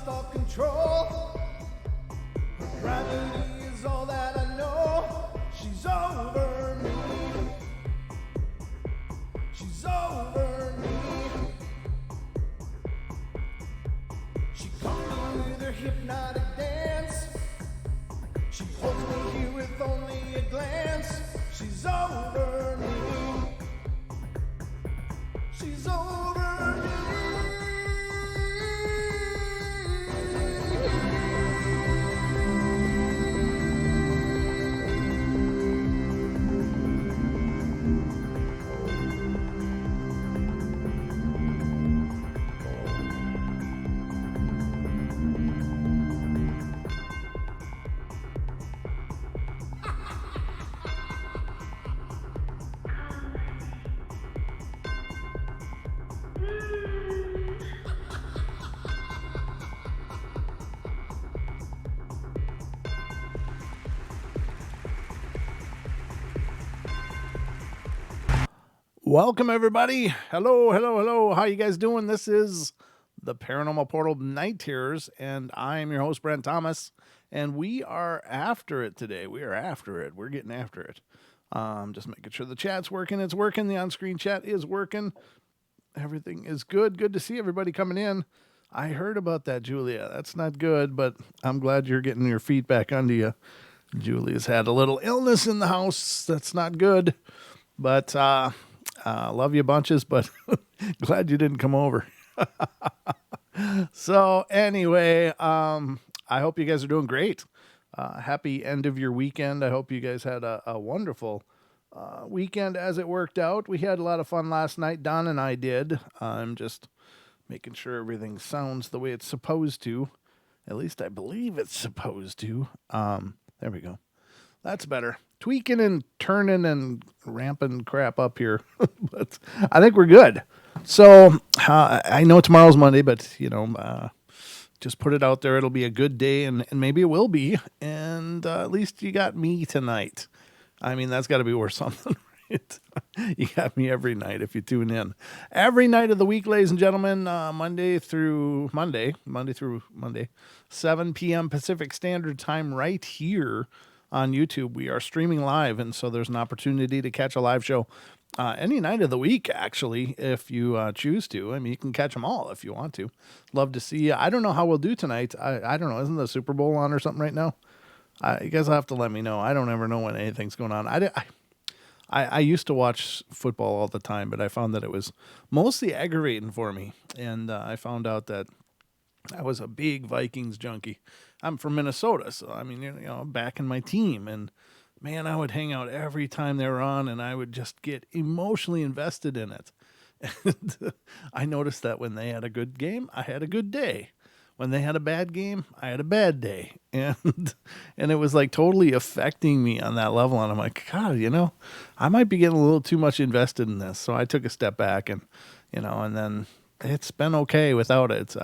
lost all control. Her gravity is all that I know. She's over me. She's over me. She comes with her hypnotic dance. She holds me here with only a glance. She's over me. She's over me. Welcome, everybody. Hello. How you guys doing? This is the Paranormal Portal Night Terrors, and I'm your host, Brent Thomas, and we are after it today. We are after it. We're getting after it. Just making sure the chat's working. It's working. The on-screen chat is working. Everything is good. Good to see everybody coming in. I heard about that, Julia. That's not good, but I'm glad you're getting your feet back under you. Julia's had a little illness in the house. That's not good, but love you bunches, but glad you didn't come over. So anyway, I hope you guys are doing great. Happy end of your weekend. I hope you guys had a wonderful weekend as it worked out. We had a lot of fun last night. Don and I did. I'm just making sure everything sounds the way it's supposed to. At least I believe it's supposed to. There we go. That's better. Tweaking and turning and ramping crap up here. But I think we're good. So I know tomorrow's Monday, but, just put it out there. It'll be a good day, and maybe it will be. And at least you got me tonight. I mean, that's got to be worth something, right? You got me every night if you tune in. Every night of the week, ladies and gentlemen, Monday through Monday, 7 p.m. Pacific Standard Time right here on YouTube. We are streaming live, and so there's an opportunity to catch a live show any night of the week, actually, if you choose to. I mean, you can catch them all if you want to. Love to see you. I don't know how we'll do tonight. I don't know. Isn't the Super Bowl on or something right now? You guys will have to let me know. I don't ever know when anything's going on. I used to watch football all the time, but I found that it was mostly aggravating for me. And I found out that I was a big Vikings junkie. I'm from Minnesota, so I mean, back in my team, and man, I would hang out every time they were on, and I would just get emotionally invested in it. And I noticed that when they had a good game, I had a good day. When they had a bad game, I had a bad day, and it was like totally affecting me on that level. And I'm like, God, I might be getting a little too much invested in this. So I took a step back, and and then it's been okay without it.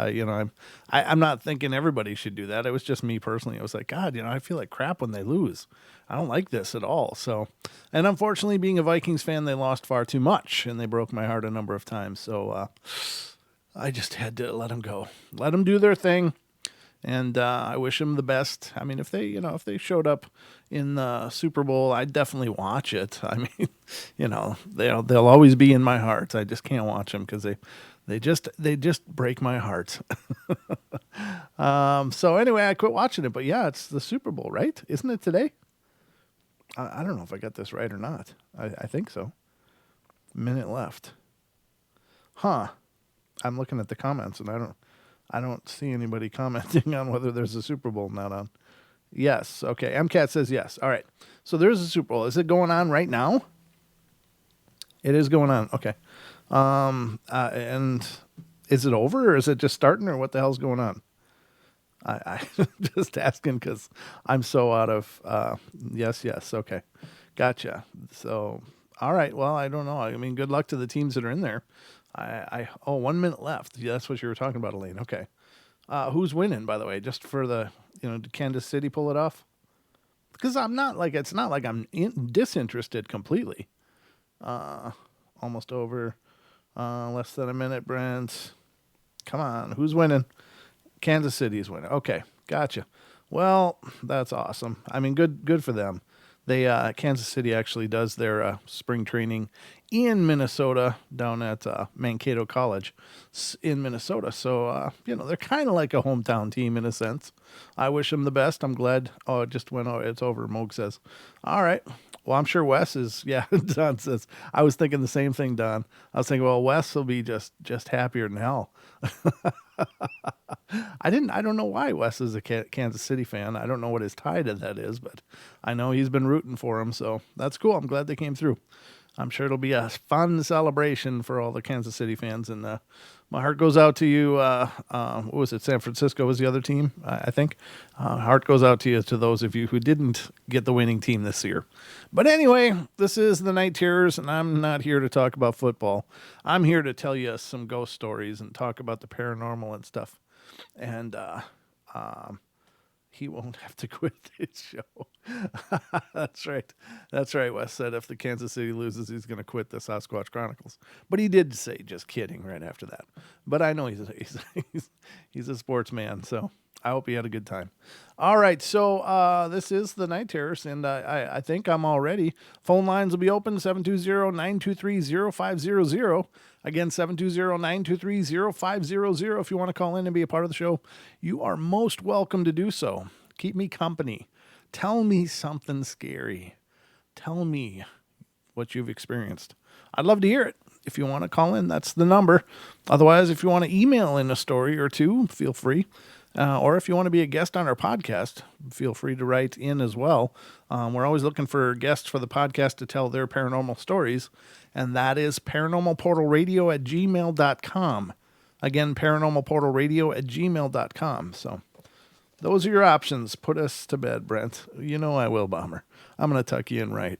I'm not thinking everybody should do that. It was just me personally. I was like, God, I feel like crap when they lose. I don't like this at all. So, and unfortunately, being a Vikings fan, they lost far too much, and they broke my heart a number of times. So I just had to let them go, let them do their thing, and I wish them the best. I mean, if they showed up in the Super Bowl, I'd definitely watch it. I mean, they'll always be in my heart. I just can't watch them because they just break my heart. So anyway, I quit watching it. But yeah, it's the Super Bowl, right? Isn't it today? I don't know if I got this right or not. I think so. Minute left. Huh. I'm looking at the comments, and I don't see anybody commenting on whether there's a Super Bowl not on. Yes. Okay. MCAT says yes. All right. So there's a Super Bowl. Is it going on right now? It is going on. Okay. And is it over, or is it just starting, or what the hell's going on? I just asking because I'm so out of, yes. Okay. Gotcha. So, all right. Well, I don't know. I mean, good luck to the teams that are in there. 1 minute left. Yeah, that's what you were talking about, Elaine. Okay. Who's winning, by the way, just for the, did Kansas City pull it off? Because it's not like I'm disinterested completely. Almost over. Less than a minute, Brent. Come on. Who's winning? Kansas City's winning. Okay, gotcha. Well, that's awesome. I mean, good for them. They Kansas City actually does their spring training in Minnesota down at Mankato College in Minnesota. So they're kind of like a hometown team in a sense. I wish them the best. I'm glad. Oh, it just went. Oh, it's over. Moog says, "All right." Well, I'm sure Wes is. Yeah, Don says. I was thinking the same thing, Don. I was thinking, well, Wes will be just happier than hell. I don't know why Wes is a Kansas City fan. I don't know what his tie to that is, but I know he's been rooting for him, so that's cool. I'm glad they came through. I'm sure it'll be a fun celebration for all the Kansas City fans, and my heart goes out to you. What was it? San Francisco was the other team, I think. Heart goes out to you, to those of you who didn't get the winning team this year. But anyway, this is the Night Terrors, and I'm not here to talk about football. I'm here to tell you some ghost stories and talk about the paranormal and stuff. And he won't have to quit his show. That's right. That's right. Wes said if the Kansas City loses, he's going to quit the Sasquatch Chronicles. But he did say, just kidding, right after that. But I know he's a sportsman, so I hope he had a good time. All right, so this is the Night Terrors, and I think I'm all ready. Phone lines will be open, 720-923-0500. Again, 720-923-0500. If you want to call in and be a part of the show, you are most welcome to do so. Keep me company. Tell me something scary. Tell me what you've experienced. I'd love to hear it. If you want to call in, that's the number. Otherwise, if you want to email in a story or two, feel free. Or if you want to be a guest on our podcast, feel free to write in as well. We're always looking for guests for the podcast to tell their paranormal stories. And that is paranormalportalradio@gmail.com. Again, paranormalportalradio@gmail.com. So those are your options. Put us to bed, Brent. You know I will, Bomber. I'm going to tuck you in right.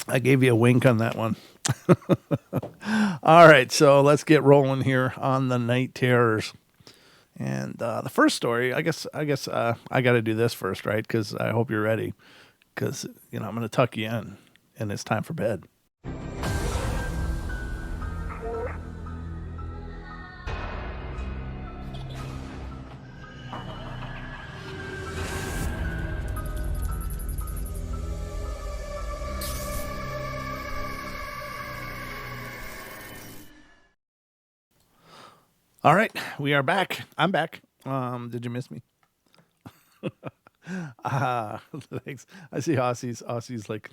I gave you a wink on that one. All right, so let's get rolling here on the Night Terrors. And the first story, I guess I got to do this first, right? Because I hope you're ready. Because, I'm going to tuck you in, and it's time for bed. All right, we are back. I'm back. Did you miss me? Thanks. I see Aussie's like,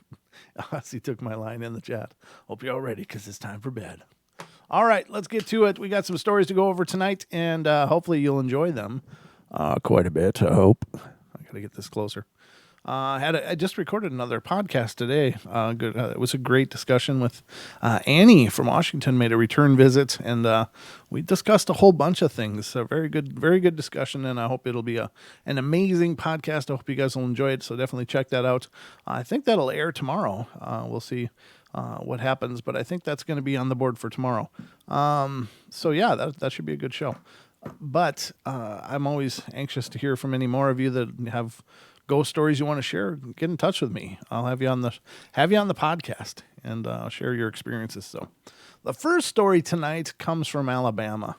Aussie took my line in the chat. Hope you're all ready because it's time for bed. All right, let's get to it. We got some stories to go over tonight, and hopefully you'll enjoy them quite a bit, I hope. I got to get this closer. I just recorded another podcast today. It was a great discussion with Annie from Washington. Made a return visit, and we discussed a whole bunch of things. A very good discussion, and I hope it'll be an amazing podcast. I hope you guys will enjoy it. So definitely check that out. I think that'll air tomorrow. We'll see what happens, but I think that's going to be on the board for tomorrow. So yeah, that should be a good show. But I'm always anxious to hear from any more of you that have ghost stories you want to share. Get in touch with me. I'll have you on the podcast and share your experiences. So the first story tonight comes from Alabama.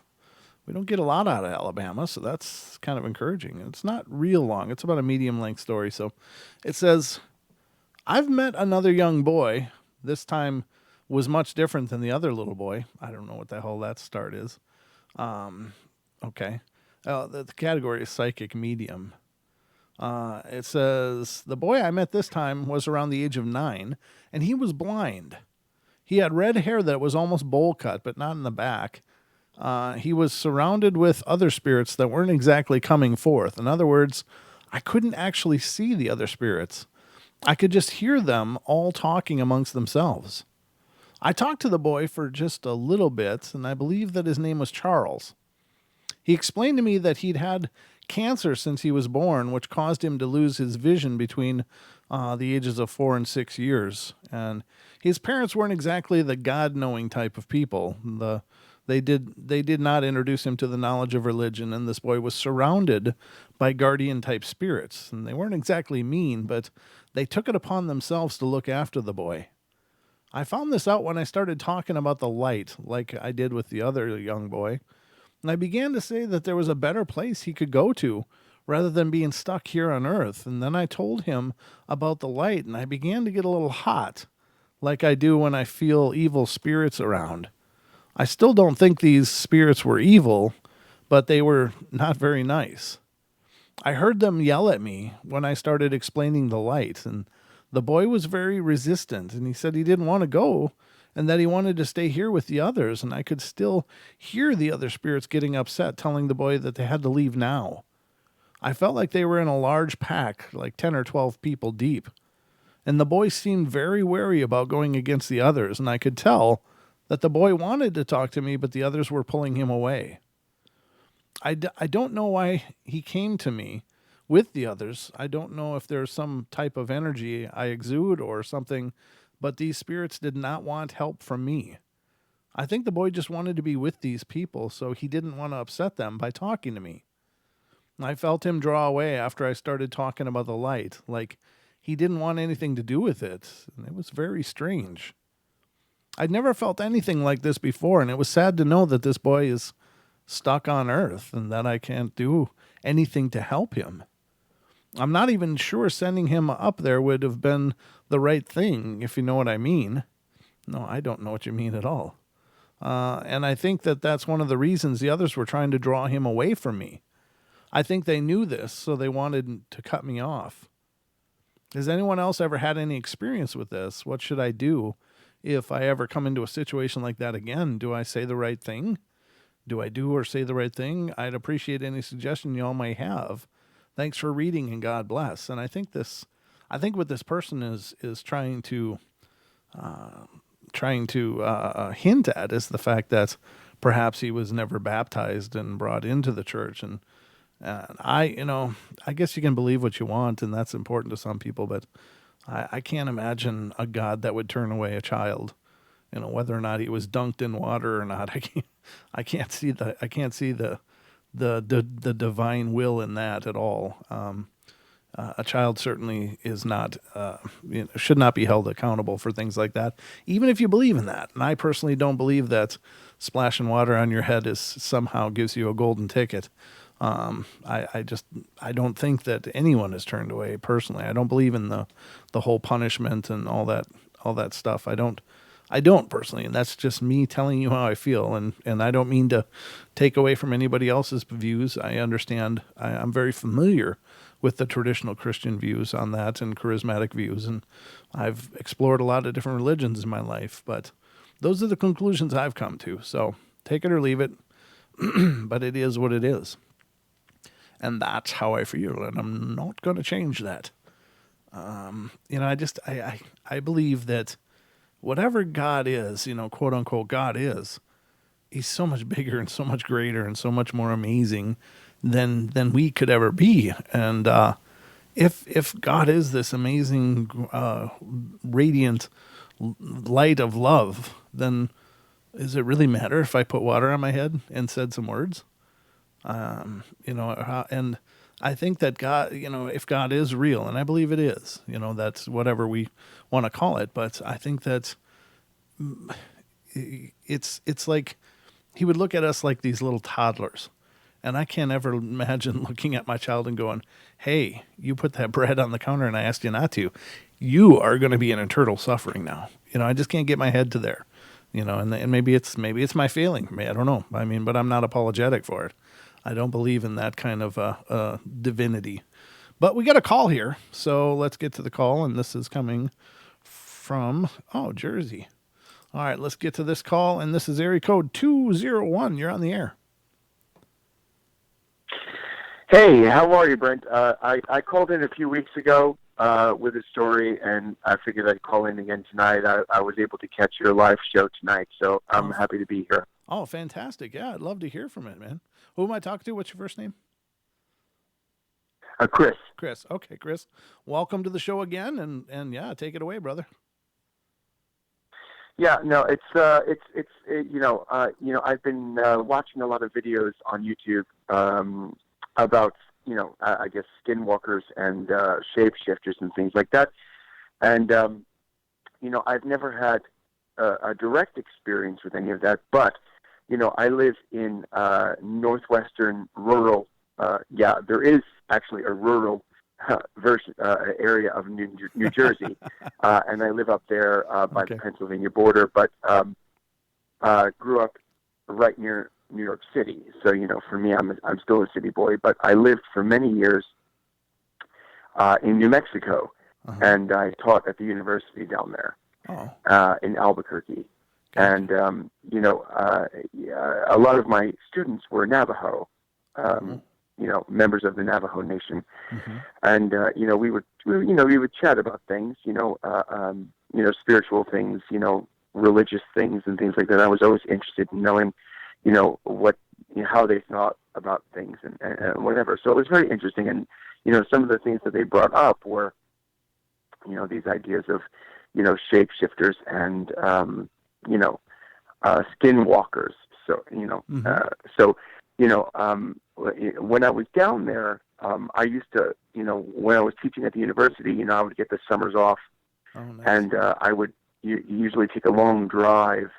We don't get a lot out of Alabama, so that's kind of encouraging. It's not real long. It's about a medium length story. So it says, I've met another young boy. This time was much different than the other little boy. I don't know what the hell that start is. Okay. The category is psychic medium. It says, the boy I met this time was around the age of 9, and he was blind. He had red hair that was almost bowl cut, but not in the back. He was surrounded with other spirits that weren't exactly coming forth. In other words, I couldn't actually see the other spirits. I could just hear them all talking amongst themselves. I talked to the boy for just a little bit, and I believe that his name was Charles. He explained to me that he'd had cancer since he was born, which caused him to lose his vision between the ages of 4 and 6 years. And his parents weren't exactly the God-knowing type of people. They did not introduce him to the knowledge of religion, and this boy was surrounded by guardian-type spirits. And they weren't exactly mean, but they took it upon themselves to look after the boy. I found this out when I started talking about the light, like I did with the other young boy. And I began to say that there was a better place he could go to rather than being stuck here on earth. And then I told him about the light, and I began to get a little hot, like I do when I feel evil spirits around. I still don't think these spirits were evil, but they were not very nice. I heard them yell at me when I started explaining the light, and the boy was very resistant, and he said he didn't want to go and that he wanted to stay here with the others, and I could still hear the other spirits getting upset, telling the boy that they had to leave now. I felt like they were in a large pack, like 10 or 12 people deep, and the boy seemed very wary about going against the others, and I could tell that the boy wanted to talk to me, but the others were pulling him away. I don't know why he came to me with the others. I don't know if there's some type of energy I exude or something, but these spirits did not want help from me. I think the boy just wanted to be with these people, so he didn't want to upset them by talking to me. I felt him draw away after I started talking about the light, like he didn't want anything to do with it, and it was very strange. I'd never felt anything like this before, and it was sad to know that this boy is stuck on Earth and that I can't do anything to help him. I'm not even sure sending him up there would have been the right thing, if you know what I mean. No, I don't know what you mean at all. And I think that that's one of the reasons the others were trying to draw him away from me. I think they knew this, so they wanted to cut me off. Has anyone else ever had any experience with this? What should I do if I ever come into a situation like that again? Do I say the right thing? Do I do or say the right thing? I'd appreciate any suggestion y'all may have. Thanks for reading, and God bless. And I think what this person is trying to hint at is the fact that perhaps he was never baptized and brought into the church. And I guess you can believe what you want, and that's important to some people, but I can't imagine a God that would turn away a child. Whether or not he was dunked in water or not, I can't see the divine will in that at all. A child certainly is not, should not be held accountable for things like that, even if you believe in that. And I personally don't believe that splashing water on your head is somehow gives you a golden ticket. I don't think that anyone is turned away personally. I don't believe in the whole punishment and all that stuff. I don't personally, and that's just me telling you how I feel, and I don't mean to take away from anybody else's views. I understand. I'm very familiar with the traditional Christian views on that and charismatic views, and I've explored a lot of different religions in my life, but those are the conclusions I've come to. So take it or leave it, but it is what it is. And that's how I feel, and I'm not going to change that. I believe that whatever God is, quote unquote God is, he's so much bigger and so much greater and so much more amazing than we could ever be. And if God is this amazing, radiant light of love, then does it really matter if I put water on my head and said some words? And I think that God, if God is real, and I believe it is, that's whatever we want to call it, but I think that it's like he would look at us like these little toddlers. And I can't ever imagine looking at my child and going, hey, you put that bread on the counter and I asked you not to. You are going to be in eternal suffering now. I just can't get my head to there, and maybe it's my failing. I don't know. But I'm not apologetic for it. I don't believe in that kind of divinity. But we got a call here, so let's get to the call, and this is coming from, Jersey. All right, let's get to this call, and this is area code 201. You're on the air. Hey, how are you, Brent? I called in a few weeks ago with a story, and I figured I'd call in again tonight. I was able to catch your live show tonight, so I'm happy to be here. Oh, fantastic. Yeah, I'd love to hear from it, man. Who am I talking to? What's your first name? Chris. Chris. Okay, Chris. Welcome to the show again, and yeah, take it away, brother. Yeah, no, I've been watching a lot of videos on YouTube about, I guess skinwalkers and shapeshifters and things like that. And, I've never had a direct experience with any of that, but I live in northwestern rural. There is actually a rural version area of New Jersey, and I live up there by the Okay. Pennsylvania border. But grew up right near New York City, so for me, I'm still a city boy. But I lived for many years in New Mexico, Uh-huh. and I taught at the university down there Oh, in Albuquerque. gotcha. And a lot of my students were Navajo, Oh. members of the Navajo Nation, Mm-hmm. and we would chat about things, spiritual things, religious things and things like that. I was always interested in knowing, what how they thought about things and whatever. So it was very interesting, and some of the things that they brought up were, these ideas of, shapeshifters and skinwalkers. So Mm-hmm. when I was down there, I used to, when I was teaching at the university, I would get the summers off, Oh, nice. and I would usually take a long drive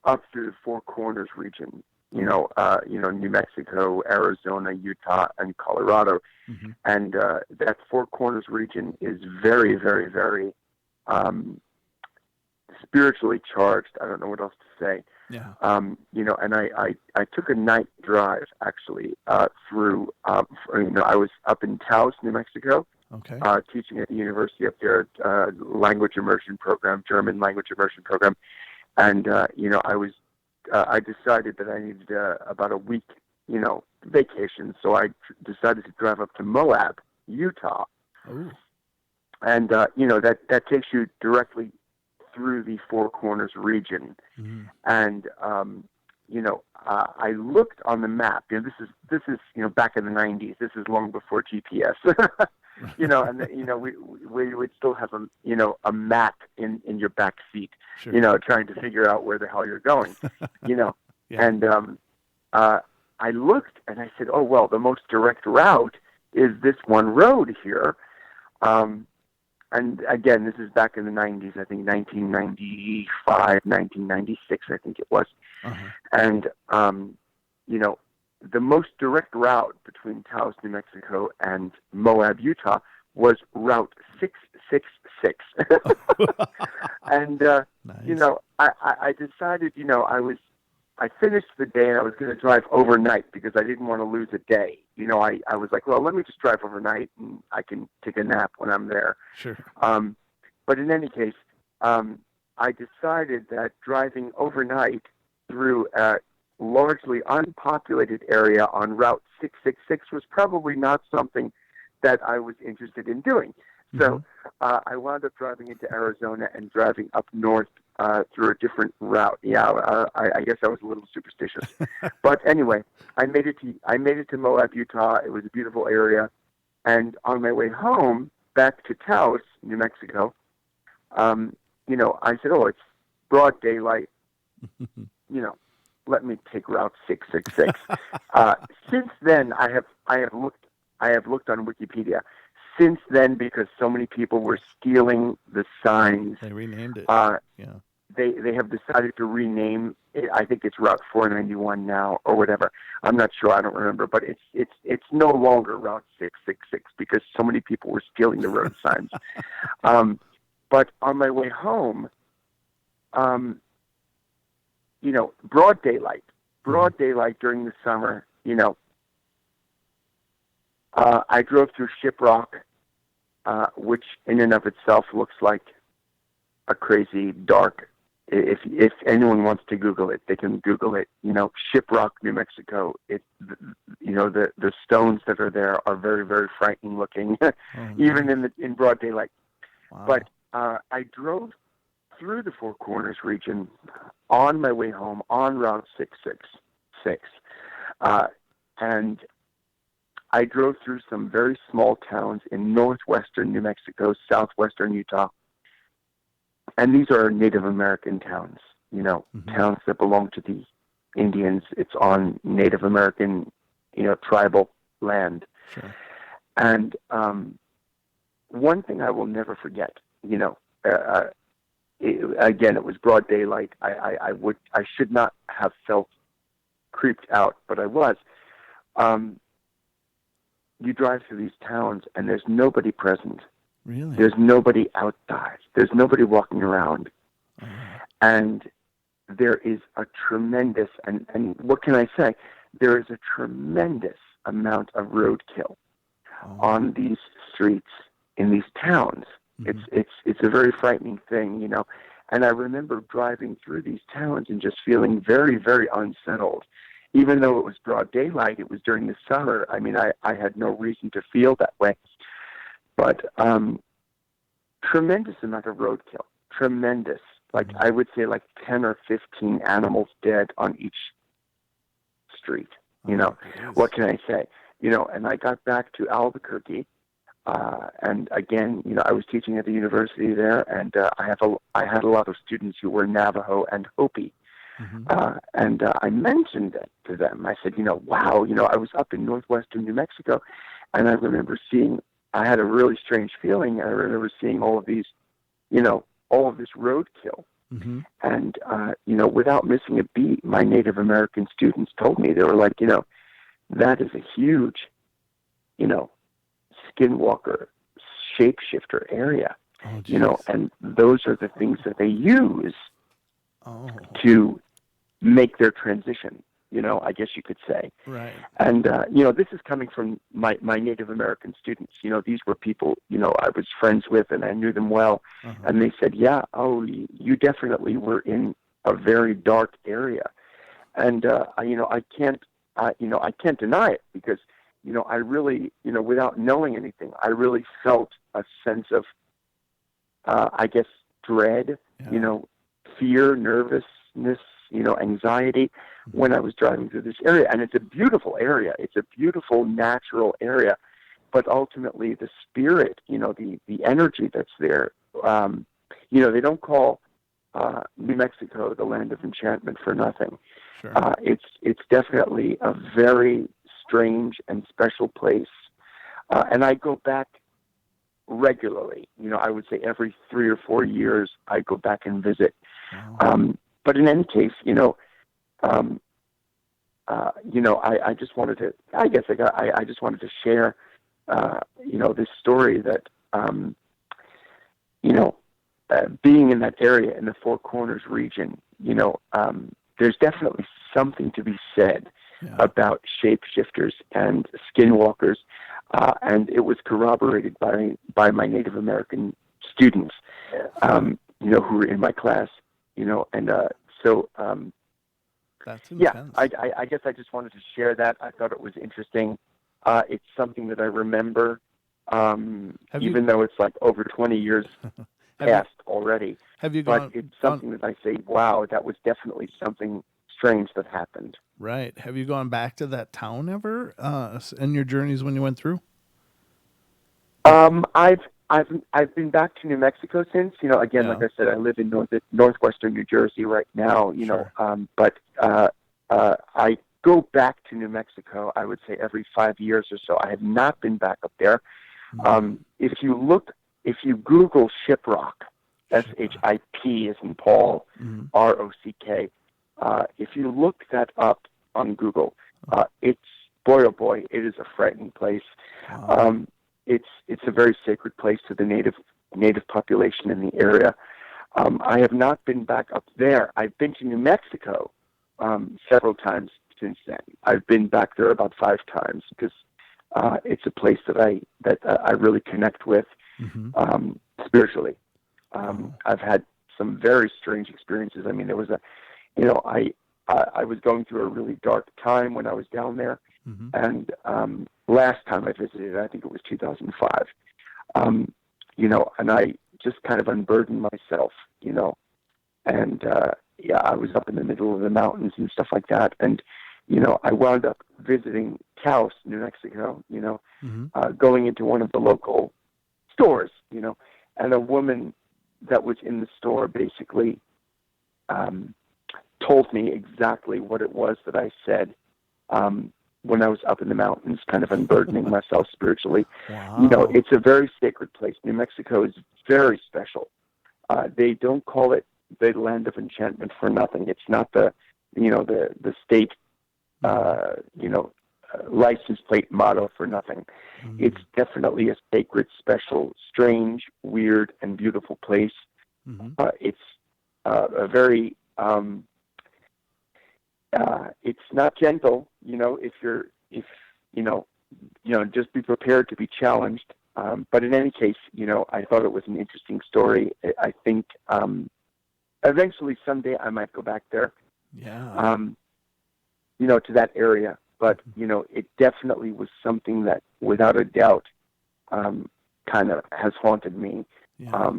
up through the Four Corners region. New Mexico, Arizona, Utah, and Colorado, Mm-hmm. and that Four Corners region is very, very, very spiritually charged. I don't know what else to say. Yeah. And I took a night drive actually through. I was up in Taos, New Mexico, Okay. teaching at the university up there, language immersion program, German language immersion program, and I decided that I needed about a week, vacation, so I decided to drive up to Moab, Utah, Oh. and that takes you directly through the Four Corners region. Mm-hmm. And I looked on the map. This is back in the '90s. This is long before GPS. We would still have a map in your back seat. Sure. Trying to figure out where the hell you're going. Yeah. And I looked and I said, oh well, the most direct route is this one road here. And again, this is back in the '90s. I think 1995, 1996. I think it was. Uh-huh. And the most direct route between Taos, New Mexico, and Moab, Utah, was Route 666. And Nice. I decided, I finished the day and I was going to drive overnight because I didn't want to lose a day. I was like, well, let me just drive overnight and I can take a nap when I'm there. Sure. But in any case, I decided that driving overnight through a largely unpopulated area on Route 666 was probably not something that I was interested in doing. So I wound up driving into Arizona and driving up north through a different route. Yeah, I guess I was a little superstitious. But anyway, I made it to Moab, Utah. It was a beautiful area. And on my way home, back to Taos, New Mexico, I said, oh, it's broad daylight. Let me take Route 666. Since then, I have looked on Wikipedia. Since then, because so many people were stealing the signs, They renamed it. Yeah. they have decided to rename it. I think it's Route 491 now, or whatever. I'm not sure. I don't remember. But it's no longer Route 666 because so many people were stealing the road signs. But on my way home, broad daylight during the summer. I drove through Shiprock, which in and of itself looks like a crazy dark. If anyone wants to Google it, they can Google it. Shiprock, New Mexico. The stones that are there are very, very frightening looking, even in broad daylight. Wow. But I drove through the Four Corners region on my way home on Route 666, and I drove through some very small towns in northwestern New Mexico, southwestern Utah, and these are Native American towns, towns that belong to the Indians. It's on Native American, tribal land. Sure. And one thing I will never forget, again, it was broad daylight. I should not have felt creeped out, but I was. Um, you drive through these towns, and there's nobody present. Really? There's nobody outside. There's nobody walking around. Oh. And there is a tremendous, and what can I say? There is a tremendous amount of roadkill on these streets in these towns. Mm-hmm. It's a very frightening thing, you know. And I remember driving through these towns and just feeling very, very unsettled. Even though it was broad daylight, it was during the summer. I mean, I had no reason to feel that way. But tremendous amount of roadkill. Tremendous. Like, I would say like 10 or 15 animals dead on each street. You know, what can I say? You know, and I got back to Albuquerque, and again, you know, I was teaching at the university there, and I had a lot of students who were Navajo and Hopi. Mm-hmm. And I mentioned it to them. I said, you know, wow, you know, I was up in northwestern New Mexico, and I remember I had a really strange feeling. I remember seeing all of these, you know, all of this roadkill. Mm-hmm. And, you know, without missing a beat, my Native American students told me, they were like, you know, that is a huge, you know, skinwalker, shapeshifter area, you know, and those are the things that they use to make their transition, you know, I guess you could say. Right. And, you know, this is coming from my Native American students. You know, these were people, you know, I was friends with and I knew them well. And they said, yeah, oh, you definitely were in a very dark area. And, you know, I can't deny it because, you know, I really, you know, without knowing anything, I really felt a sense of, I guess, dread, you know, fear, nervousness, you know, anxiety when I was driving through this area. And it's a beautiful area. It's a beautiful, natural area. But ultimately, the spirit, you know, the energy that's there, you know, they don't call New Mexico the land of enchantment for nothing. Sure. It's definitely a very strange and special place. And I go back regularly. You know, I would say every 3 or 4 years, I go back and visit. Wow. But in any case, you know, I just wanted to, I guess I just wanted to share, you know, this story that, you know, being in that area in the Four Corners region, you know, there's definitely something to be said about shapeshifters and skinwalkers, and it was corroborated by my Native American students, you know, who were in my class, you know, and so that's yeah, intense. I guess I just wanted to share that. I thought it was interesting. It's something that I remember, even though it's like over 20 years past already. Have you but it's something that I say, wow, that was definitely something strange that happened. Right. Have you gone back to that town ever in your journeys when you went through? I've been back to New Mexico since. You know, again, like I said, I live in northwestern New Jersey right now. You know, but I go back to New Mexico. I would say every 5 years or so. I have not been back up there. If you Google Shiprock, SHIP as in Paul, ROCK. If you look that up on Google, it's boy oh boy, it is a frightening place. Wow. It's a very sacred place to the native population in the area. I have not been back up there. I've been to New Mexico several times since then. I've been back there about 5 times because it's a place that I really connect with spiritually. I've had some very strange experiences. I mean, there was I was going through a really dark time when I was down there. And last time I visited, I think it was 2005, you know, and I just kind of unburdened myself, you know, and, I was up in the middle of the mountains and stuff like that. And, you know, I wound up visiting Taos, New Mexico, you know, going into one of the local stores, you know, and a woman that was in the store basically told me exactly what it was that I said when I was up in the mountains, kind of unburdening myself spiritually. Wow. You know, it's a very sacred place. New Mexico is very special. They don't call it the land of enchantment for nothing. It's not the state license plate motto for nothing. Mm-hmm. It's definitely a sacred, special, strange, weird, and beautiful place. Mm-hmm. It's a very it's not gentle. If just be prepared to be challenged. But in any case, I thought it was an interesting story. I think eventually someday I might go back there. Yeah. To that area. But, it definitely was something that, without a doubt, kind of has haunted me Yeah.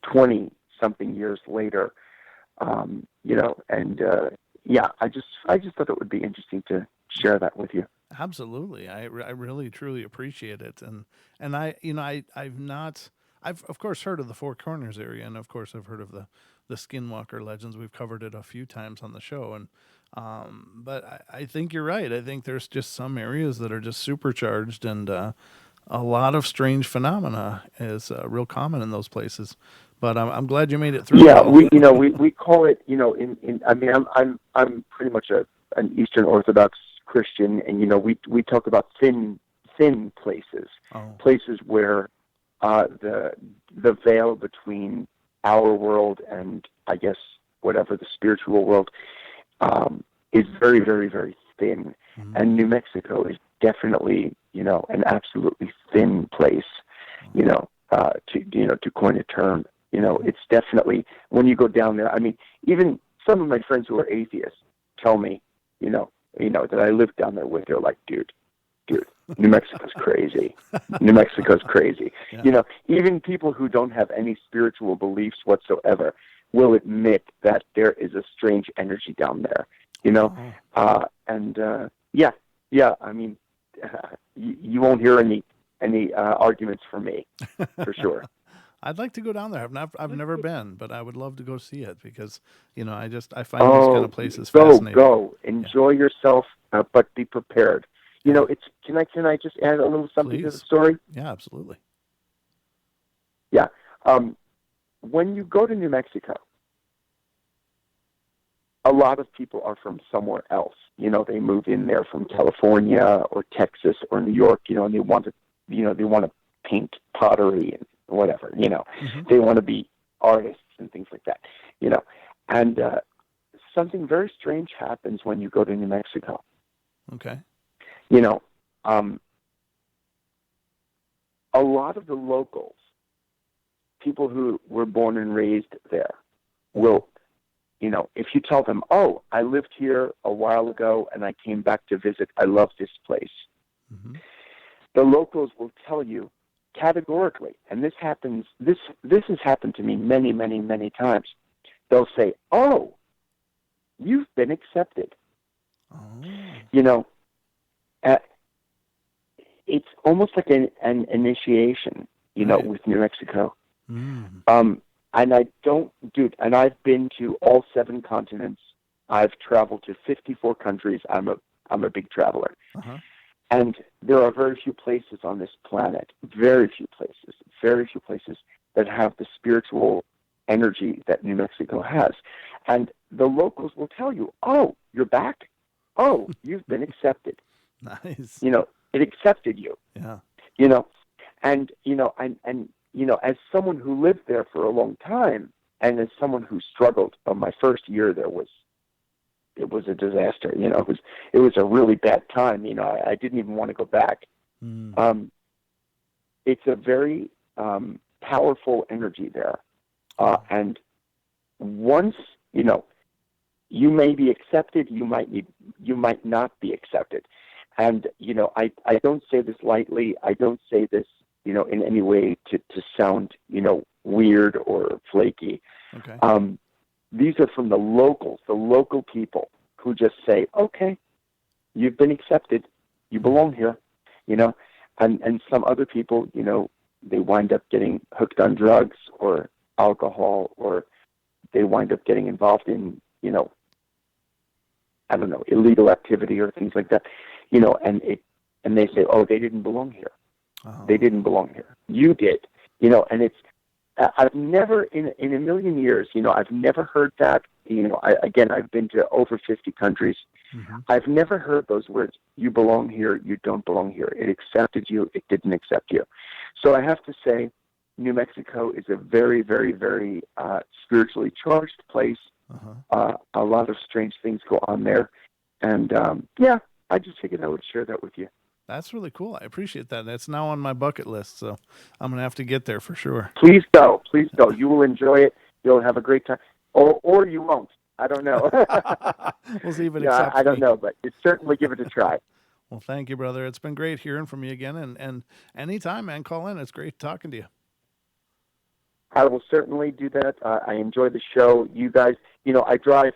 20-something years later. I just thought it would be interesting to share that with you. Absolutely. I really truly appreciate it. And I've of course heard of the Four Corners area, and of course I've heard of the Skinwalker legends. We've covered it a few times on the show, and but I think you're right. I think there's just some areas that are just supercharged, and a lot of strange phenomena is real common in those places. But I'm glad you made it through it Yeah, all. we call it, I mean, I'm pretty much an Eastern Orthodox Christian, and we talk about thin places, Oh. places where the veil between our world and, I guess, whatever the spiritual world is very, very, very thin. Mm-hmm. And New Mexico is definitely, an absolutely thin place. To coin a term, it's definitely, when you go down there. I mean, even some of my friends who are atheists tell me, that I live down there with. They're like, dude, New Mexico's crazy. New Mexico's crazy. Yeah. Even people who don't have any spiritual beliefs whatsoever will admit that there is a strange energy down there. Yeah. I mean, you won't hear any arguments from me, for sure. I'd like to go down there. I've never been, but I would love to go see it because I find these kind of places fascinating. Go, enjoy yourself, but be prepared. Can I just add a little something to the story? Yeah, absolutely. Yeah. When you go to New Mexico, a lot of people are from somewhere else. They move in there from California or Texas or New York, and they want to paint pottery and whatever, Mm-hmm. They want to be artists and things like that, And something very strange happens when you go to New Mexico. Okay. A lot of the locals, people who were born and raised there, will, if you tell them, oh, I lived here a while ago and I came back to visit, I love this place. Mm-hmm. The locals will tell you categorically, and this has happened to me many, many, many times. They'll say, oh, you've been accepted. Oh. It's almost like an initiation, Right. with New Mexico. Mm. And I've been to all 7 continents. I've traveled to 54 countries. I'm a big traveler. Uh-huh. And there are very few places on this planet, very few places that have the spiritual energy that New Mexico has. And the locals will tell you, oh, you're back? Oh, you've been accepted. Nice. It accepted you. Yeah. And as someone who lived there for a long time, and as someone who struggled, my first year there was a disaster. It was a really bad time. I didn't even want to go back. Mm. It's a very powerful energy there, and once you may be accepted, you might not be accepted. And I don't say this lightly. I don't say this in any way to sound weird or flaky. Okay. These are from the local people who just say, okay, you've been accepted, you belong here, and some other people, they wind up getting hooked on drugs or alcohol, or they wind up getting involved in, I don't know, illegal activity or things like that, and they say, oh, they didn't belong here. Oh. They didn't belong here. You did, and I've never in a million years, I've never heard that. Again, I've been to over 50 countries. Mm-hmm. I've never heard those words. You belong here. You don't belong here. It accepted you. It didn't accept you. So I have to say, New Mexico is a very, very, very spiritually charged place. A lot of strange things go on there. And yeah, I just figured I would share that with you. That's really cool. I appreciate that. That's now on my bucket list, so I'm gonna have to get there for sure. Please go. Please go. You will enjoy it. You'll have a great time. Or you won't. I don't know. We'll see if it Yeah, accepts I don't me. know, but certainly give it a try. Well, thank you, brother. It's been great hearing from you again, and anytime, man, call in. It's great talking to you. I will certainly do that. I enjoy the show. You guys, I drive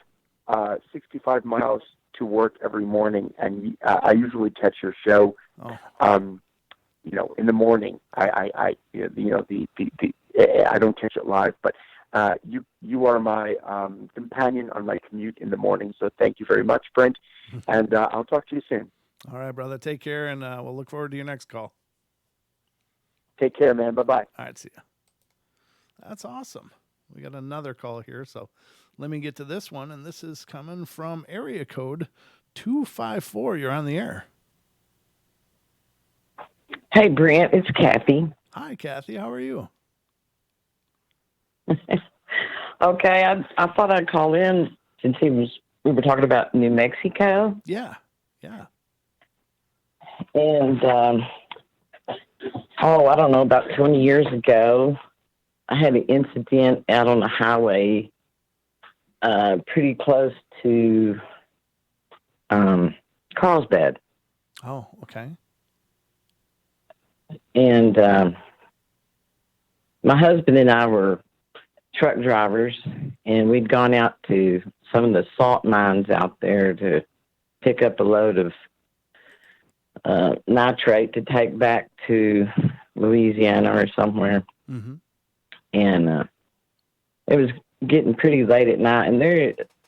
65 miles to work every morning, and I usually catch your show. Oh, In the morning. I don't catch it live, but you are my companion on my commute in the morning. So thank you very much, Brent, and I'll talk to you soon. all right, brother. Take care, and we'll look forward to your next call. Take care, man. Bye-bye. All right, see ya. That's awesome. We got another call here, so let me get to this one, and this is coming from area code 254. You're on the air. Hey, Brent, it's Kathy. Hi, Kathy. How are you? Okay, I thought I'd call in since we were talking about New Mexico, Yeah. and I don't know, about 20 years ago, I had an incident out on the highway, pretty close to Carlsbad, Oh, okay. and my husband and I were truck drivers, and we'd gone out to some of the salt mines out there to pick up a load of nitrate to take back to Louisiana or somewhere. Mm-hmm. And it was getting pretty late at night, and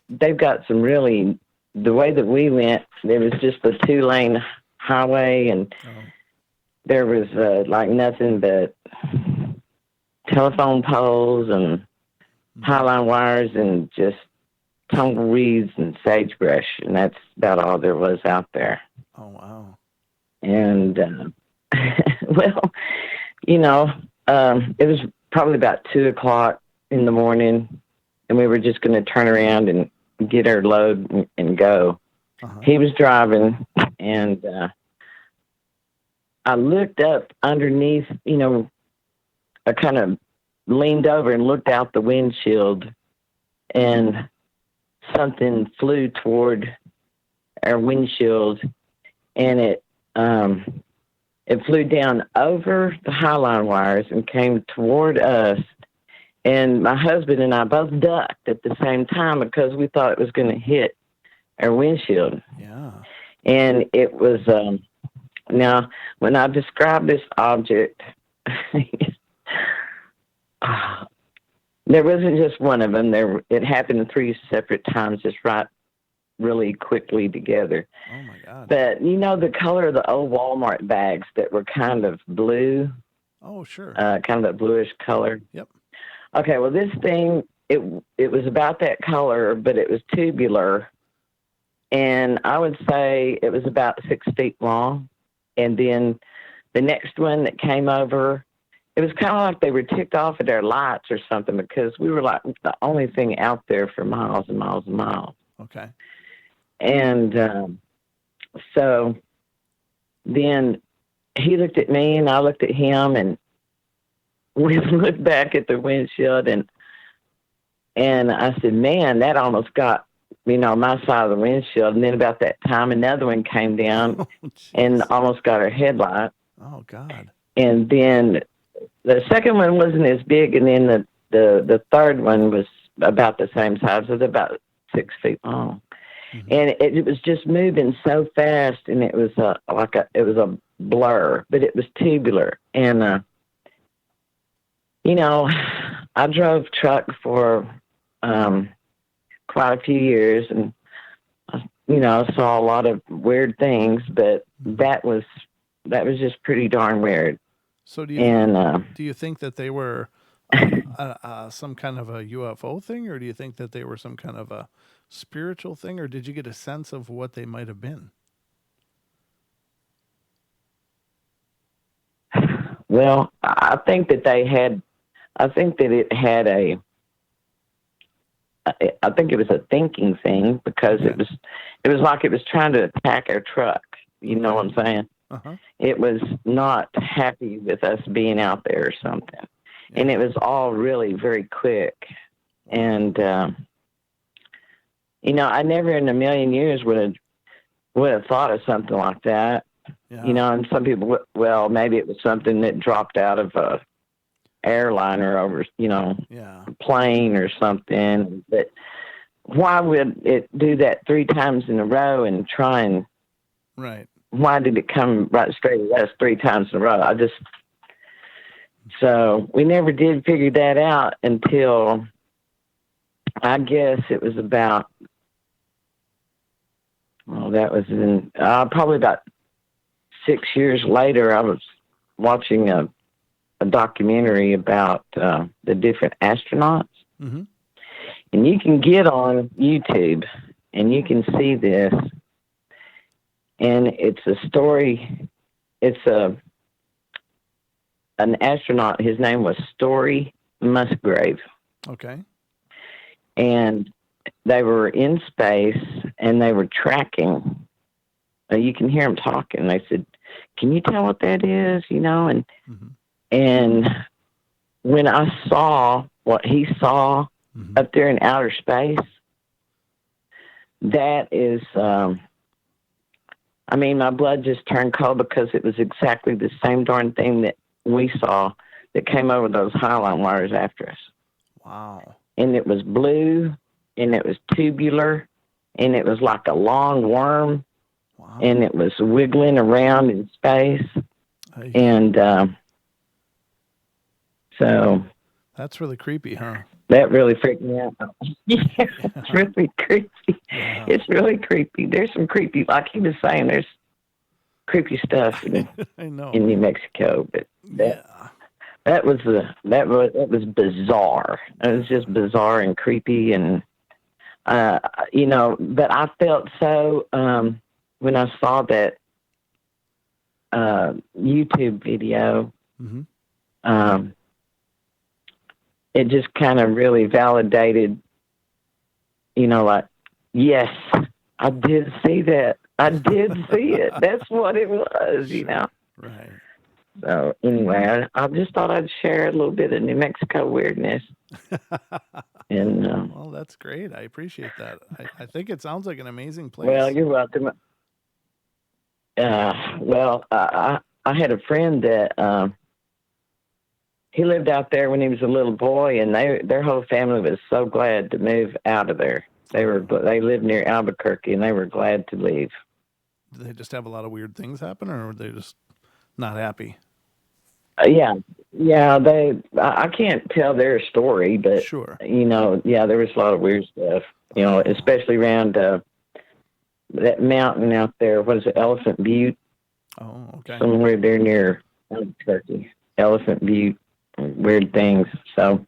they've got some really, the way that we went, there was just a 2-lane highway, and there was like nothing but telephone poles and highline wires and just tumbleweeds and sagebrush, and that's about all there was out there. Oh, wow. And well, it was probably about 2:00 in the morning, and we were just going to turn around and get our load and go. He was driving, and I looked up underneath, I kind of leaned over and looked out the windshield, and something flew toward our windshield, and it flew down over the highline wires and came toward us. And my husband and I both ducked at the same time because we thought it was going to hit our windshield. Yeah. And it was, now, when I describe this object, there wasn't just one of them. It happened 3 separate times, just right really quickly together. Oh, my God. But, the color of the old Walmart bags that were kind of blue? Oh, sure. Kind of a bluish color. Yep. Okay, well, this thing, it was about that color, but it was tubular. And I would say it was about 6 feet long. And then the next one that came over, it was kind of like they were ticked off at their lights or something, because we were like the only thing out there for miles and miles and miles. Okay. And so then he looked at me and I looked at him, and we looked back at the windshield, and I said, man, that almost got, my side of the windshield. And then about that time, another one came down and almost got our headlight. Oh, God. And then the second one wasn't as big, and then the third one was about the same size. It was about 6 feet long. Mm-hmm. And it was just moving so fast, and it was it was a blur, but it was tubular. And I drove truck for quite a few years, and I saw a lot of weird things, but that was just pretty darn weird. So do you think that they were some kind of a UFO thing, or do you think that they were some kind of a spiritual thing, or did you get a sense of what they might have been? Well, I think that they had. I think that it had a. I think it was a thinking thing because Okay. it was like it was trying to attack our truck. You know Okay. what I'm saying? Uh huh. It was not happy with us being out there or something, and Yeah. it was all really very quick. Wow. And I never in a million years would have thought of something like that. Yeah. And some people, well, maybe it was something that dropped out of a airliner over, Yeah. plane or something. But why would it do that 3 times in a row and try and Right. why did it come right straight at us 3 times in a row? So we never did figure that out until I guess it was about, well, that was in probably about 6 years later. I was watching a documentary about the different astronauts. Mm-hmm. And you can get on YouTube and you can see this. And it's a story. It's an astronaut. His name was Story Musgrave. Okay. And they were in space and they were tracking. You can hear them talking. They said, "Can you tell what that is?" Mm-hmm. And when I saw what he saw Mm-hmm. up there in outer space, that is, my blood just turned cold because it was exactly the same darn thing that we saw that came over those highline wires after us. Wow. And it was blue and it was tubular and it was like a long worm Wow. and it was wiggling around in space. Ay, And so that's really creepy, huh? that really freaked me out. Yeah, it's Yeah. really creepy. Yeah. It's really creepy. There's some creepy, like he was saying, there's creepy stuff I know. in New Mexico, but Yeah. that was bizarre. It was just bizarre and creepy, and But I felt so when I saw that YouTube video. Mm-hmm. Um, it just kind of really validated, like, yes, I did see that. I did see it. That's what it was. Right. So anyway, I just thought I'd share a little bit of New Mexico weirdness. And Well, that's great. I appreciate that. I think it sounds like an amazing well, place. you're welcome. I had a friend that he lived out there when he was a little boy, and their whole family was so glad to move out of there. They lived near Albuquerque, and they were glad to leave. Do they just have a lot of weird things happen, or are they just not happy? Yeah, yeah. I can't tell their story, but Sure. yeah, there was a lot of weird stuff. Oh. Especially around that mountain out there. What is it, Elephant Butte? Oh. Okay. Somewhere there near Albuquerque. Elephant Butte. Weird things. So,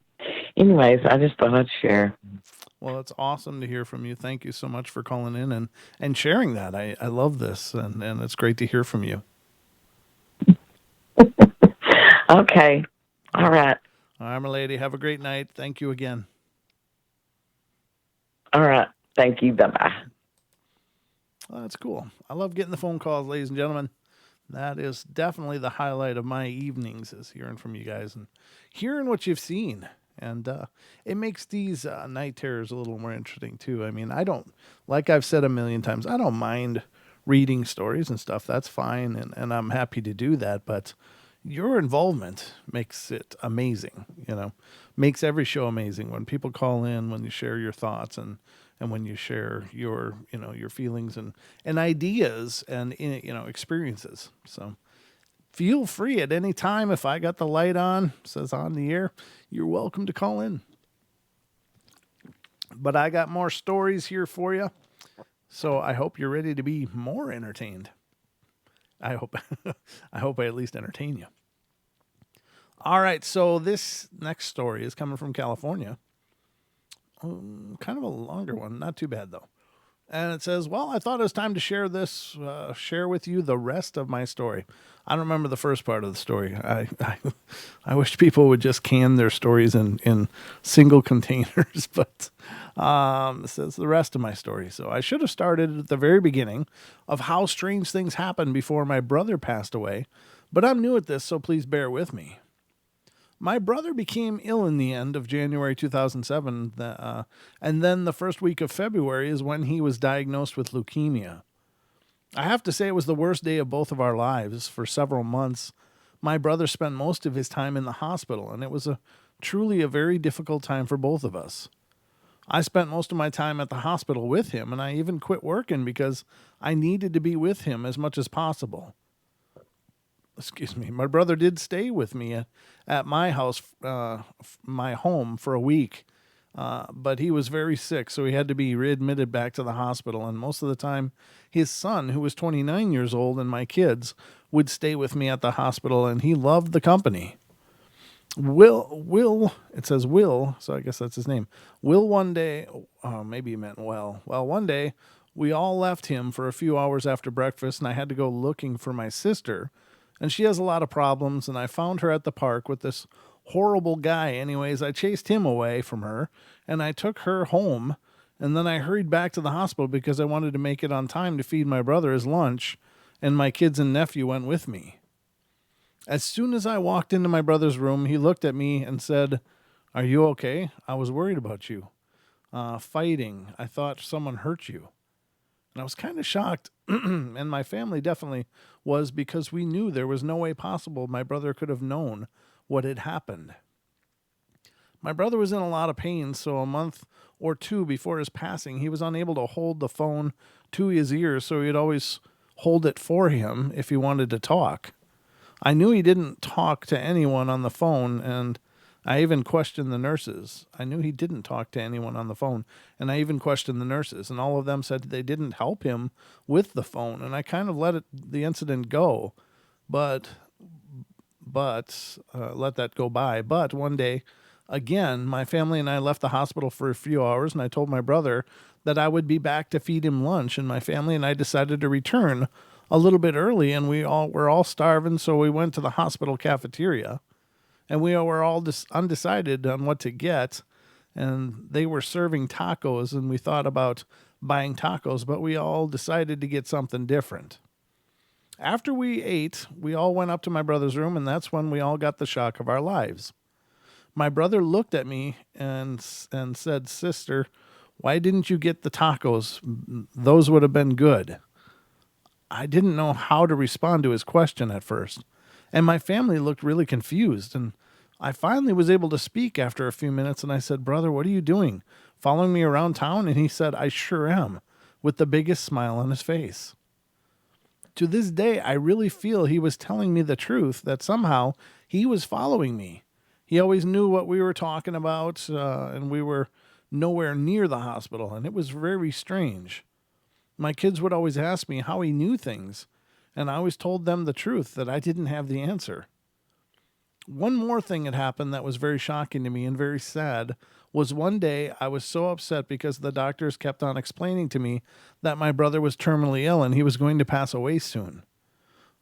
anyways, I just thought I'd share. Well, it's awesome to hear from you. Thank you so much for calling in and sharing that. I love this, and it's great to hear from you. Okay. All right. All right, my lady. Have a great night. Thank you again. All right. Thank you. Bye bye. Well, that's cool. I love getting the phone calls, ladies and gentlemen. That is definitely the highlight of my evenings is hearing from you guys and hearing what you've seen. And it makes these night terrors a little more interesting too. I mean, I don't, like I've said a million times, I don't mind reading stories and stuff. That's fine. And I'm happy to do that. But your involvement makes it amazing, makes every show amazing when people call in, when you share your thoughts and when you share your feelings and ideas and experiences. So feel free at any time. If I got the light on, says on the air, you're welcome to call in. But I got more stories here for you. So I hope you're ready to be more entertained. I hope I hope I at least entertain you. All right, so this next story is coming from California. Kind of a longer one, not too bad though. And it says, "Well, I thought it was time to share with you the rest of my story." I don't remember the first part of the story. I wish people would just can their stories in single containers, but it says the rest of my story. So I should have started at the very beginning of how strange things happened before my brother passed away, but I'm new at this, so please bear with me. My brother became ill in the end of January 2007, and then the first week of February is when he was diagnosed with leukemia. I have to say it was the worst day of both of our lives. For several months, my brother spent most of his time in the hospital, and it was truly a very difficult time for both of us. I spent most of my time at the hospital with him, and I even quit working because I needed to be with him as much as possible. Excuse me. My brother did stay with me at my house, my home, for a week, but he was very sick, so he had to be readmitted back to the hospital. And most of the time, his son, who was 29 years old, and my kids would stay with me at the hospital, and he loved the company. It says Will, so I guess that's his name. Will one day, oh, maybe he meant well. Well, one day, we all left him for a few hours after breakfast, and I had to go looking for my sister. And she has a lot of problems, and I found her at the park with this horrible guy. Anyways, I chased him away from her, and I took her home, and then I hurried back to the hospital because I wanted to make it on time to feed my brother his lunch, and my kids and nephew went with me. As soon as I walked into my brother's room, he looked at me and said, "Are you okay? I was worried about you. Fighting. I thought someone hurt you." And I was kind of shocked, and my family definitely was, because we knew there was no way possible my brother could have known what had happened. My brother was in a lot of pain, so a month or two before his passing, he was unable to hold the phone to his ear, so he'd always hold it for him if he wanted to talk. I knew he didn't talk to anyone on the phone, and I even questioned the nurses. I knew he didn't talk to anyone on the phone, and I even questioned the nurses, and all of them said they didn't help him with the phone, and I kind of the incident go, but let that go by. But one day, again, my family and I left the hospital for a few hours, and I told my brother that I would be back to feed him lunch, and my family and I decided to return a little bit early, and we all were all starving, so we went to the hospital cafeteria, and we were all undecided on what to get, and they were serving tacos, and we thought about buying tacos, but we all decided to get something different. After we ate, we all went up to my brother's room, and that's when we all got the shock of our lives. My brother looked at me and said, "Sister, why didn't you get the tacos? Those would have been good." I didn't know how to respond to his question at first, and my family looked really confused. And I finally was able to speak after a few minutes, and I said, "Brother, what are you doing? Following me around town?" And he said, "I sure am," with the biggest smile on his face. To this day, I really feel he was telling me the truth, that somehow he was following me. He always knew what we were talking about, and we were nowhere near the hospital, and it was very strange. My kids would always ask me how he knew things, and I always told them the truth, that I didn't have the answer. One more thing had happened that was very shocking to me and very sad. Was one day I was so upset because the doctors kept on explaining to me that my brother was terminally ill and he was going to pass away soon.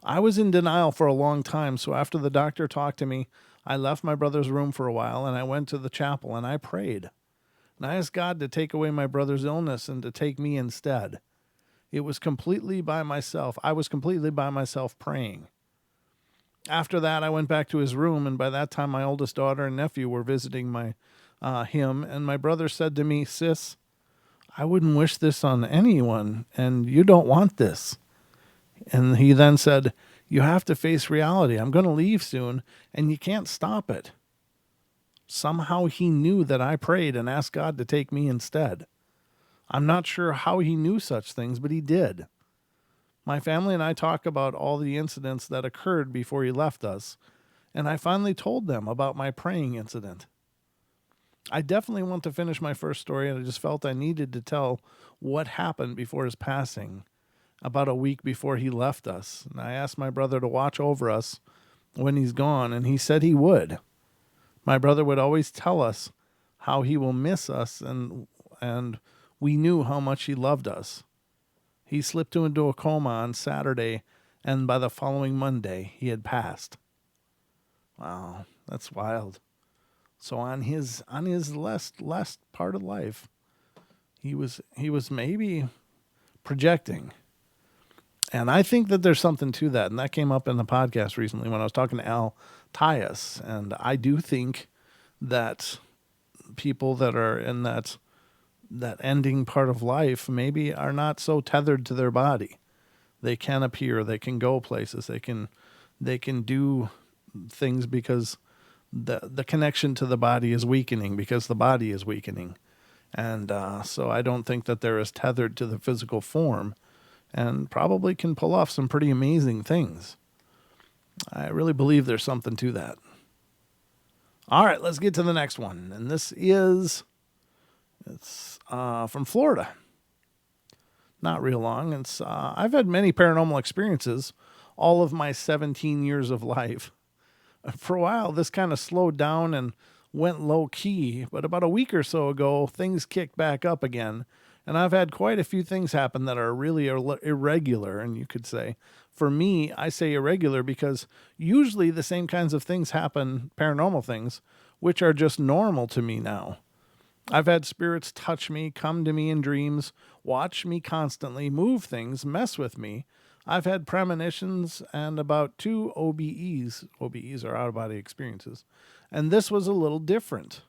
I was in denial for a long time, so after the doctor talked to me, I left my brother's room for a while, and I went to the chapel and I prayed. And I asked God to take away my brother's illness and to take me instead. It was completely by myself. I was completely by myself praying. After that, I went back to his room, and by that time, my oldest daughter and nephew were visiting him, and my brother said to me, "Sis, I wouldn't wish this on anyone, and you don't want this." And he then said, "You have to face reality. I'm going to leave soon, and you can't stop it." Somehow he knew that I prayed and asked God to take me instead. I'm not sure how he knew such things, but he did. My family and I talk about all the incidents that occurred before he left us, and I finally told them about my praying incident. I definitely want to finish my first story, and I just felt I needed to tell what happened before his passing, about a week before he left us. And I asked my brother to watch over us when he's gone, and he said he would. My brother would always tell us how he will miss us, and we knew how much he loved us. He slipped into a coma on Saturday, and by the following Monday, he had passed. Wow, that's wild. So on his last part of life, he was maybe projecting. And I think that there's something to that. And that came up in the podcast recently when I was talking to Al Tyus. And I do think that people that are in that ending part of life maybe are not so tethered to their body. They can appear, they can go places, they can do things because the connection to the body is weakening, because the body is weakening. And so I don't think that they're as tethered to the physical form, and probably can pull off some pretty amazing things. I really believe there's something to that. All right, let's get to the next one. And it's from Florida. Not real long. I've had many paranormal experiences all of my 17 years of life. For a while, this kind of slowed down and went low key, but about a week or so ago, things kicked back up again. And I've had quite a few things happen that are really irregular, and you could say. For me, I say irregular because usually the same kinds of things happen, paranormal things, which are just normal to me now. I've had spirits touch me, come to me in dreams, watch me constantly, move things, mess with me. I've had premonitions and about 2 OBEs. OBEs are out-of-body experiences. And this was a little different.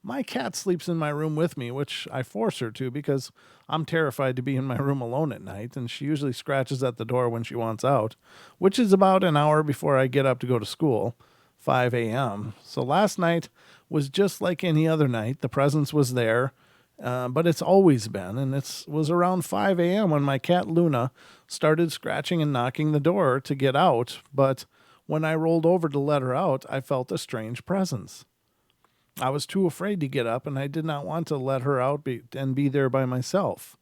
My cat sleeps in my room with me, which I force her to because I'm terrified to be in my room alone at night, and she usually scratches at the door when she wants out, which is about an hour before I get up to go to school, 5 a.m. So last night was just like any other night. The presence was there, but it's always been, and it was around 5 a.m. when my cat Luna started scratching and knocking the door to get out, but when I rolled over to let her out, I felt a strange presence. I was too afraid to get up, and I did not want to let her out and be there by myself.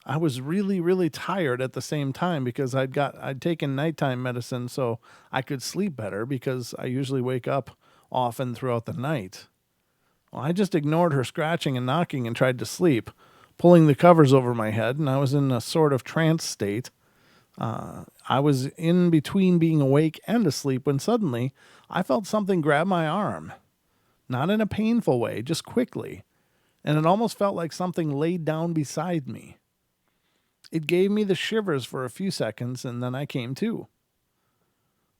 I was really, really tired at the same time because I'd taken nighttime medicine so I could sleep better, because I usually wake up often throughout the night. Well, I just ignored her scratching and knocking and tried to sleep, pulling the covers over my head, and I was in a sort of trance state. I was in between being awake and asleep when suddenly I felt something grab my arm. Not in a painful way, just quickly, and it almost felt like something laid down beside me. It gave me the shivers for a few seconds, and then I came to.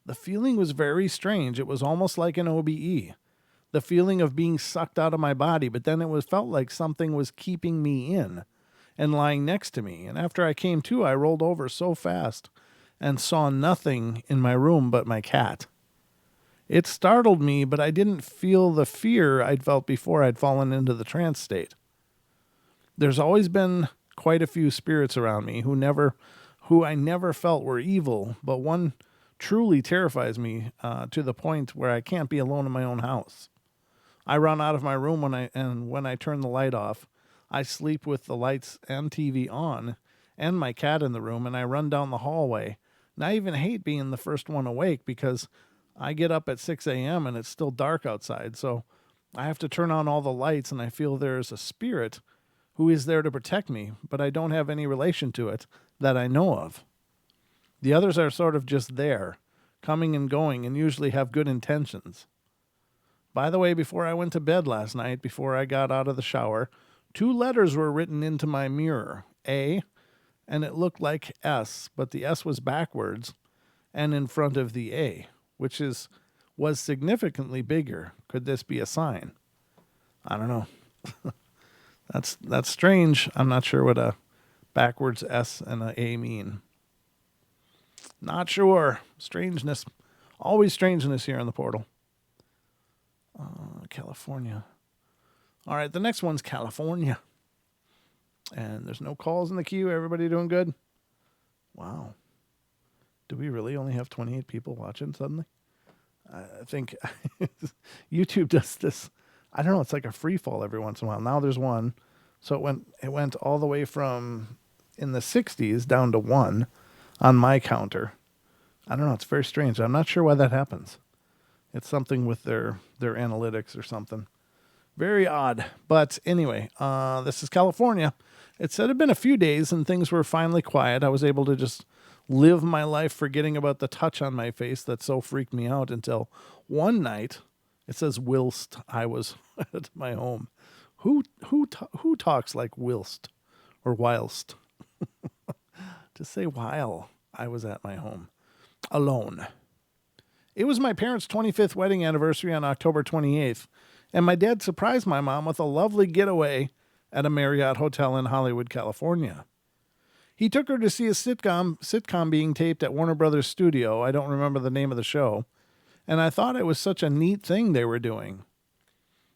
The feeling was very strange. It was almost like an OBE, the feeling of being sucked out of my body, but then felt like something was keeping me in and lying next to me. And after I came to, I rolled over so fast and saw nothing in my room but my cat. It startled me, but I didn't feel the fear I'd felt before I'd fallen into the trance state. There's always been quite a few spirits around me who I never felt were evil, but one truly terrifies me to the point where I can't be alone in my own house. I run out of my room when I turn the light off. I sleep with the lights and TV on and my cat in the room, and I run down the hallway. And I even hate being the first one awake because I get up at 6 a.m. and it's still dark outside, so I have to turn on all the lights, and I feel there's a spirit who is there to protect me, but I don't have any relation to it that I know of. The others are sort of just there, coming and going, and usually have good intentions. By the way, before I went to bed last night, before I got out of the shower, 2 letters were written into my mirror. A, and it looked like S, but the S was backwards and in front of the A, which was significantly bigger. Could this be a sign? I don't know. That's strange. I'm not sure what a backwards S and a A mean. Not sure. Strangeness. Always strangeness here on the portal. California. All right, the next one's California. And there's no calls in the queue. Everybody doing good? Wow. Do we really only have 28 people watching suddenly? I think YouTube does this. I don't know. It's like a free fall every once in a while. Now there's one. So it went all the way from in the 60s down to 1 on my counter. I don't know. It's very strange. I'm not sure why that happens. It's something with their analytics or something. Very odd. But anyway, this is California. It said it had been a few days and things were finally quiet. I was able to just live my life forgetting about the touch on my face that so freaked me out until one night. It says whilst I was at my home. Who talks like whilst or whilst? Just say while I was at my home alone. It was my parents' 25th wedding anniversary on October 28th, and my dad surprised my mom with a lovely getaway at a Marriott hotel in Hollywood, California. He took her to see a sitcom being taped at Warner Brothers Studio. I don't remember the name of the show, and I thought it was such a neat thing they were doing.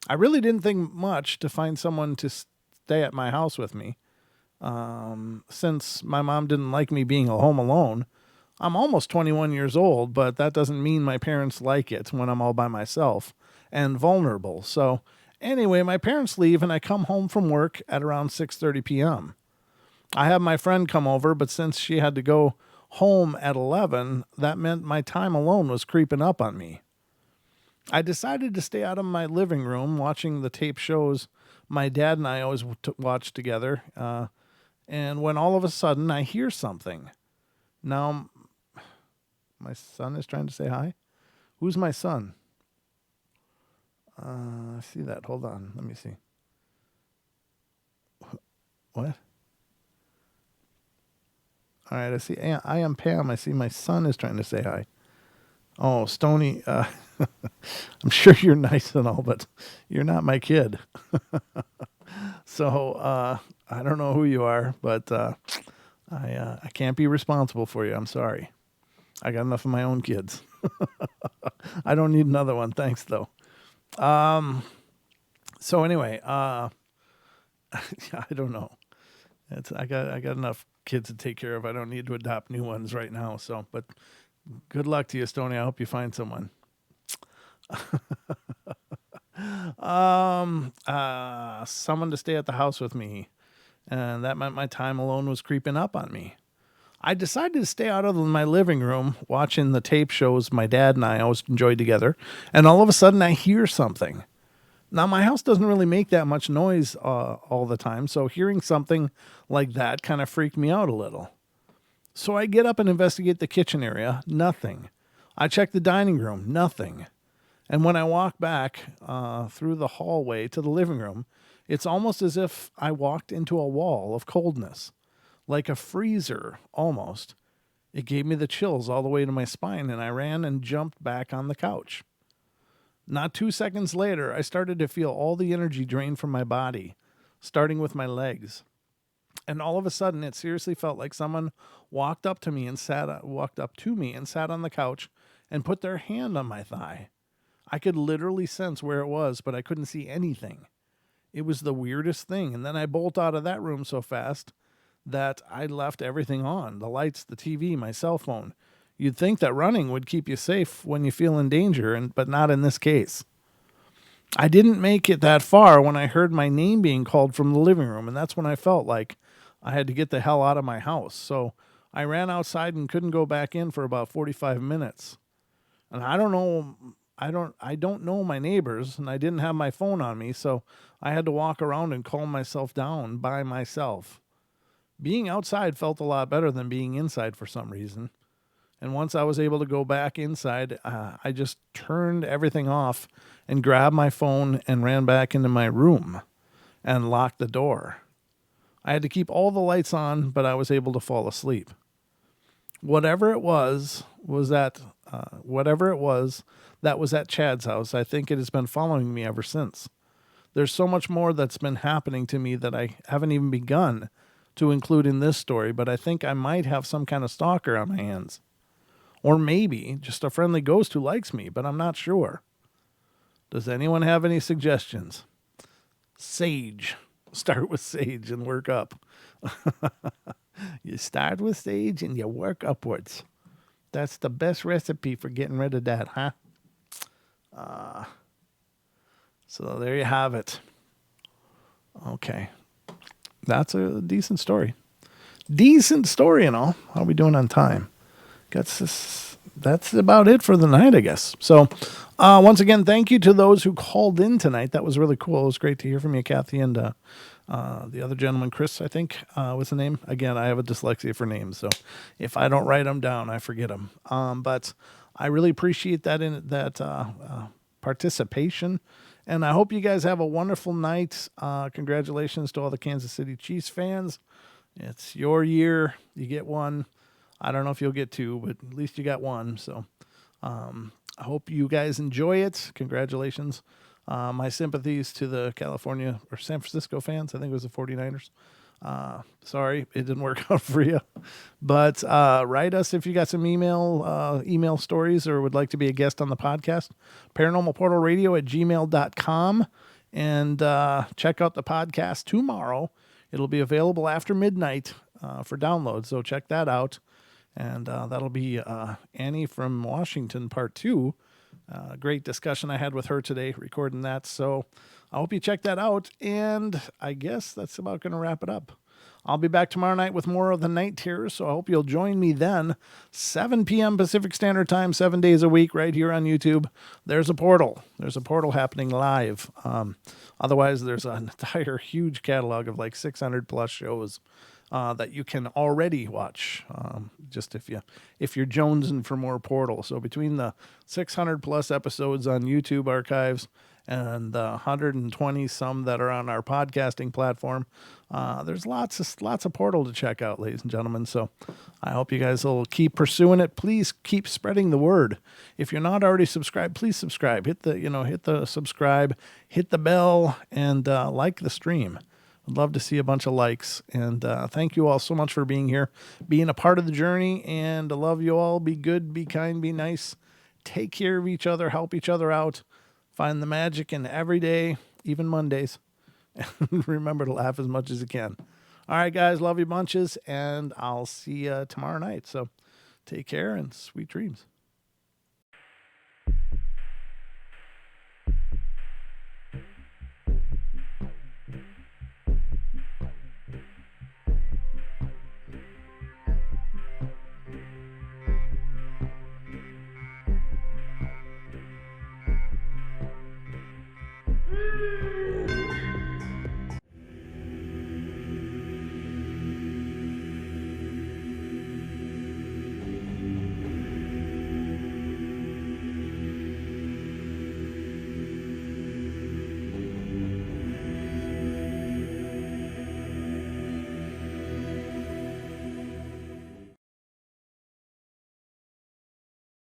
I really didn't think much to find someone to stay at my house with me, since my mom didn't like me being home alone. I'm almost 21 years old, but that doesn't mean my parents like it when I'm all by myself and vulnerable. So anyway, my parents leave and I come home from work at around 6:30 p.m. I have my friend come over, but since she had to go home at 11, that meant my time alone was creeping up on me. I decided to stay out of my living room watching the tape shows my dad and I always watched together. And when all of a sudden I hear something. Now, my son is trying to say hi. Who's my son? I see that. Hold on. Let me see. What? All right. I see. I am Pam. I see my son is trying to say hi. Oh, Stony. I'm sure you're nice and all, but you're not my kid. So I don't know who you are, but I can't be responsible for you. I'm sorry. I got enough of my own kids. I don't need another one. Thanks, though. So anyway, I don't know. I got enough kids to take care of. I don't need to adopt new ones right now. So, but good luck to you, Stoney. I hope you find someone. Someone to stay at the house with me, and that meant my time alone was creeping up on me. I decided to stay out of my living room watching the tape shows my dad and I always enjoyed together, and all of a sudden I hear something. Now, my house doesn't really make that much noise all the time, so hearing something like that kind of freaked me out a little. So I get up and investigate the kitchen area. Nothing. I check the dining room. Nothing. And when I walk back through the hallway to the living room, it's almost as if I walked into a wall of coldness, like a freezer almost. It gave me the chills all the way to my spine, and I ran and jumped back on the couch. Not 2 seconds later, I started to feel all the energy drain from my body, starting with my legs. And all of a sudden, it seriously felt like someone walked up to me and sat on the couch and put their hand on my thigh. I could literally sense where it was, but I couldn't see anything. It was the weirdest thing. And then I bolt out of that room so fast that I left everything on. The lights, the TV, my cell phone. You'd think that running would keep you safe when you feel in danger, but not in this case. I didn't make it that far when I heard my name being called from the living room, and that's when I felt like I had to get the hell out of my house. So I ran outside and couldn't go back in for about 45 minutes. And I don't know my neighbors, and I didn't have my phone on me, so I had to walk around and calm myself down by myself. Being outside felt a lot better than being inside for some reason. And once I was able to go back inside, I just turned everything off and grabbed my phone and ran back into my room and locked the door. I had to keep all the lights on, but I was able to fall asleep. Whatever it was that was at Chad's house. I think it has been following me ever since. There's so much more that's been happening to me that I haven't even begun to include in this story, but I think I might have some kind of stalker on my hands. Or maybe just a friendly ghost who likes me, but I'm not sure. Does anyone have any suggestions? Sage. Start with sage and work up. You start with sage and you work upwards. That's the best recipe for getting rid of that, huh? So there you have it. Okay. That's a decent story. Decent story and all. How are we doing on time? Got that's about it for the night, I guess. So, once again, thank you to those who called in tonight. That was really cool. It was great to hear from you, Kathy, and the other gentleman, Chris, I think was the name. Again, I have a dyslexia for names, so if I don't write them down, I forget them. But I really appreciate that participation, and I hope you guys have a wonderful night. Congratulations to all the Kansas City Chiefs fans. It's your year. You get one. I don't know if you'll get two, but at least you got one. So I hope you guys enjoy it. Congratulations. My sympathies to the California or San Francisco fans. I think it was the 49ers. Sorry, it didn't work out for you. But write us if you got some email stories or would like to be a guest on the podcast. Paranormalportalradio@gmail.com. And check out the podcast tomorrow. It'll be available after midnight for download, so check that out. And that'll be Annie from Washington, part 2. Great discussion I had with her today, recording that. So I hope you check that out. And I guess that's about going to wrap it up. I'll be back tomorrow night with more of the Night Terrors, so I hope you'll join me then. 7 p.m. Pacific Standard Time, 7 days a week, right here on YouTube. There's a portal. There's a portal happening live. Otherwise, there's an entire huge catalog of like 600 plus shows that you can already watch. Just if you're jonesing for more Portal. So between the 600 plus episodes on YouTube archives and the 120 some that are on our podcasting platform, there's lots of Portal to check out, ladies and gentlemen. So I hope you guys will keep pursuing it. Please keep spreading the word. If you're not already subscribed, please subscribe. Hit the subscribe, hit the bell, and like the stream. I'd love to see a bunch of likes. And thank you all so much for being here, being a part of the journey. And I love you all. Be good, be kind, be nice. Take care of each other. Help each other out. Find the magic in every day, even Mondays. And remember to laugh as much as you can. All right, guys. Love you bunches. And I'll see you tomorrow night. So take care and sweet dreams.